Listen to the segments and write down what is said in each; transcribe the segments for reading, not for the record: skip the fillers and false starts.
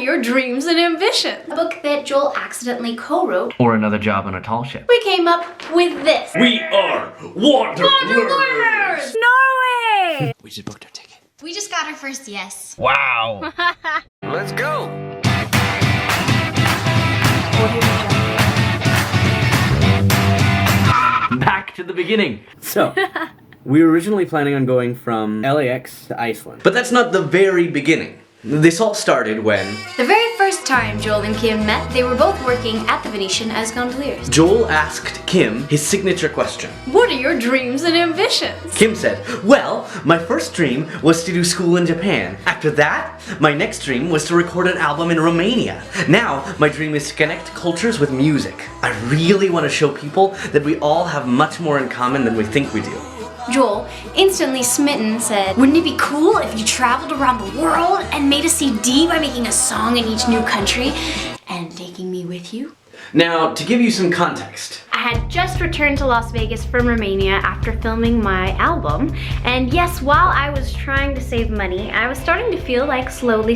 your dreams and ambitions? A book that Joel accidentally co-wrote. Or another job on a tall ship. We came up with this. We are Wanderlearners! Norway! We just booked our ticket. We just got our first yes. Wow! Let's go! Back to the beginning. So, we were originally planning on going from LAX to Iceland. But that's not the very beginning. This all started when The very first time Joel and Kim met, they were both working at the Venetian as gondoliers. Joel asked Kim his signature question. What are your dreams and ambitions? Kim said, well, my first dream was to do school in Japan. After that, my next dream was to record an album in Romania. Now, my dream is to connect cultures with music. I really want to show people that we all have much more in common than we think we do. Joel, instantly smitten, said, wouldn't it be cool if you traveled around the world and made a CD by making a song in each new country and taking me with you? Now, to give you some context. I had just returned to Las Vegas from Romania after filming my album, and yes, while I was trying to save money, I was starting to feel like slowly,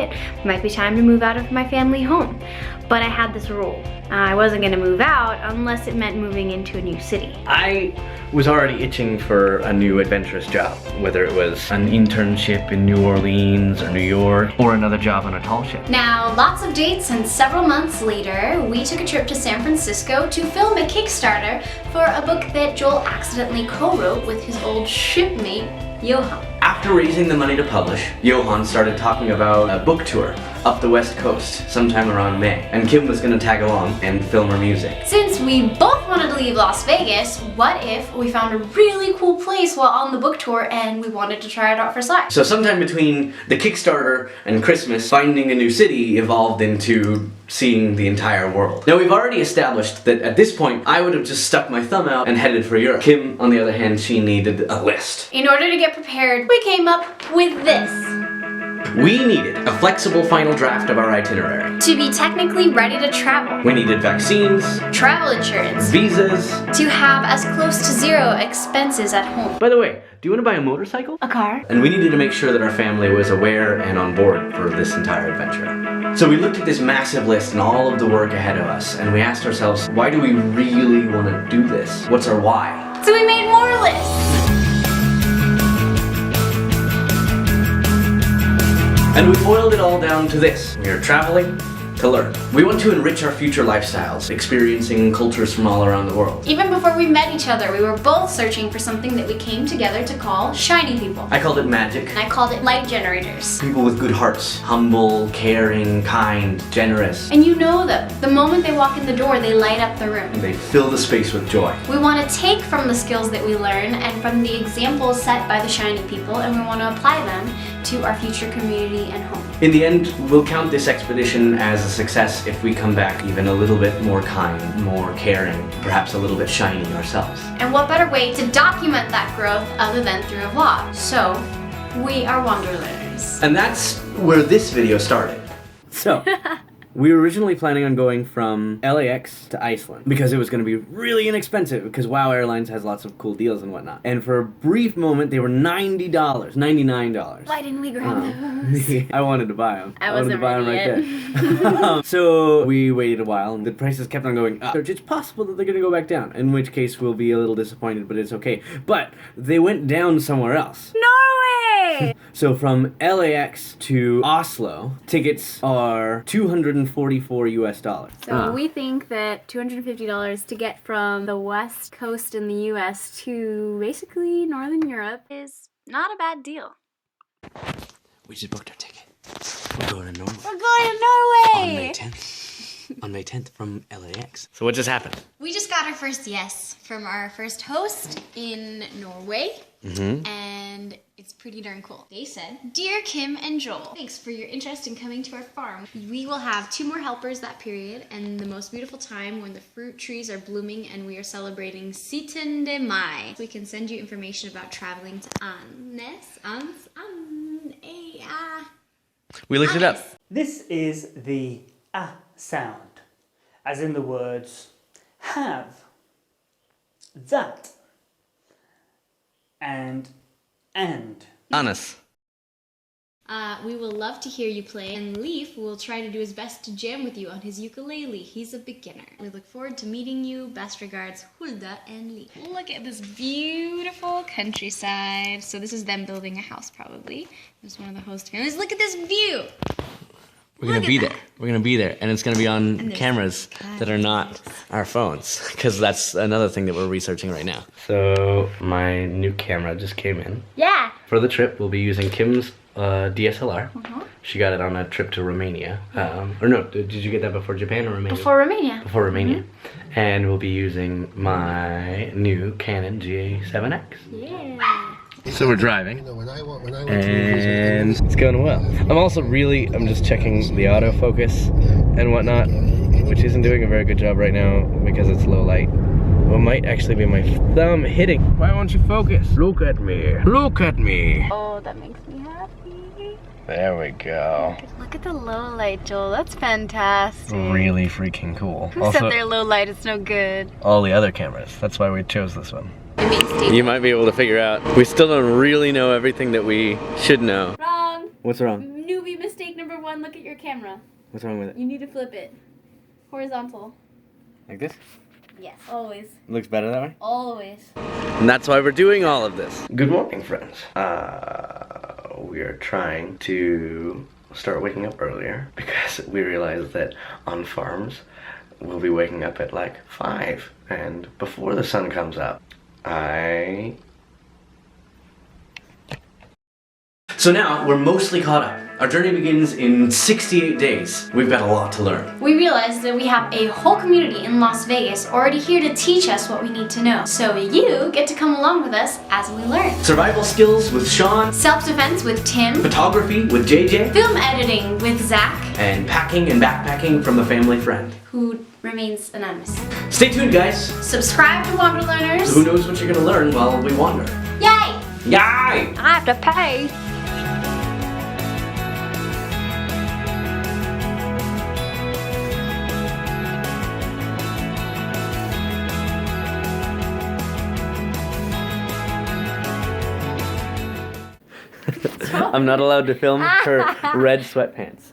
it might be time to move out of my family home. But I had this rule. I wasn't gonna move out unless it meant moving into a new city. I was already itching for a new adventurous job, whether it was an internship in New Orleans or New York, or another job on a tall ship. Now, lots of dates, and several months later, we took a trip to San Francisco to film a Kickstarter for a book that Joel accidentally co-wrote with his old shipmate, Johan. After raising the money to publish, Johan started talking about a book tour up the West Coast sometime around May, and Kim was gonna tag along and film her music. Since we both wanted to leave Las Vegas, what if we found a really cool place while on the book tour and we wanted to try it out for size? So sometime between the Kickstarter and Christmas, finding a new city evolved into seeing the entire world. Now, we've already established that at this point, I would have just stuck my thumb out and headed for Europe. Kim, on the other hand, she needed a list. In order to get prepared, we came up with this. We needed a flexible final draft of our itinerary. To be technically ready to travel. We needed vaccines, Travel insurance. visas. To have as close to zero expenses at home. By the way, do you want to buy a motorcycle? A car. And we needed to make sure that our family was aware and on board for this entire adventure. So we looked at this massive list and all of the work ahead of us, and we asked ourselves, why do we really want to do this? What's our why? So we made more lists. And we boiled it all down to this. We are traveling to learn. We want to enrich our future lifestyles, experiencing cultures from all around the world. Even before we met each other, we were both searching for something that we came together to call shiny people. I called it magic. And I called it light generators. People with good hearts. Humble, caring, kind, generous. And you know them. The moment they walk in the door, they light up the room. And they fill the space with joy. We want to take from the skills that we learn and from the examples set by the shiny people, and we want to apply them to our future community and home. In the end, we'll count this expedition as a success if we come back even a little bit more kind, more caring, perhaps a little bit shiny ourselves. And what better way to document that growth other than through a vlog? So, we are Wanderlearners. And that's where this video started. So, we were originally planning on going from LAX to Iceland because it was going to be really inexpensive because WoW Airlines has lots of cool deals and whatnot. And for a brief moment, they were $90, $99. Why didn't we grab those? I wanted to buy them. I wanted to wasn't buy them ready right there. So we waited a while and the prices kept on going up. It's possible that they're going to go back down, in which case we'll be a little disappointed, but it's okay. But they went down somewhere else. Norway! So from LAX to Oslo, tickets are $244 US. So we think that $250 to get from the west coast in the US to basically Northern Europe is not a bad deal. We just booked our ticket. We're going to Norway. We're going to Norway! On May 10th. On May 10th from LAX. So what just happened? We just got our first yes from our first host in Norway. And it's pretty darn cool. They said, Dear Kim and Joel, thanks for your interest in coming to our farm. We will have 2 more helpers that period and the most beautiful time when the fruit trees are blooming and we are celebrating Sitten de Mai. We can send you information about traveling to We looked it up. This is the A sound, as in the words have, that, and. Honest. We will love to hear you play, and Leaf will try to do his best to jam with you on his ukulele. He's a beginner. We look forward to meeting you. Best regards, Hulda and Leaf. Look at this beautiful countryside. So this is them building a house, probably. There's one of the host families. Look at this view. We're gonna be there. We're gonna be there, and it's gonna be on cameras that are not our phones, because that's another thing that we're researching right now. So my new camera just came in. Yeah. For the trip, we'll be using Kim's DSLR. She got it on a trip to Romania. Or no, did you get that before Japan or Romania? Before Romania. Before Romania. And we'll be using my new Canon GA7X. Yeah. So we're driving, and it's going well. I'm just checking the autofocus and whatnot, which isn't doing a very good job right now because it's low light. What might actually be my thumb hitting. Why won't you focus? Look at me. Look at me. Oh, that makes me happy. There we go. Look at the low light, Joel. That's fantastic. Really freaking cool. Who said their low light is no good? All the other cameras. That's why we chose this one. You might be able to figure out. We still don't really know everything that we should know. Wrong. What's wrong? Newbie mistake number 1. Look at your camera. What's wrong with it? You need to flip it. Horizontal. Like this? Yes. Always. Looks better that way? Always. And that's why we're doing all of this. Good morning, friends. We are trying to start waking up earlier because we realized that on farms we'll be waking up at like 5, and before the sun comes up. So now we're mostly caught up. Our journey begins in 68 days. We've got a lot to learn. We realized that we have a whole community in Las Vegas already here to teach us what we need to know. So you get to come along with us as we learn. Survival skills with Sean, Self-defense with Tim. photography with JJ, Film editing with Zach, and packing and backpacking from a family friend. who remains anonymous. Stay tuned, guys. Subscribe to Wanderlearners. Who knows what you're gonna learn while we wander. Yay! Yay! I have to pay. I'm not allowed to film her red sweatpants.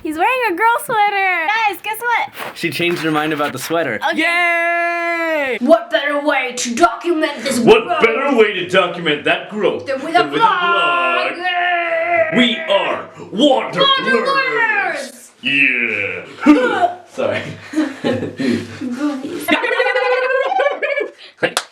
He's wearing a girl sweater. Guys, guess what? She changed her mind about the sweater. Okay. Yay! What better way to document this What growth better way to document that growth than with a vlog? We are Wanderlearners! Wanderlearners! Yeah! Sorry. Boobies.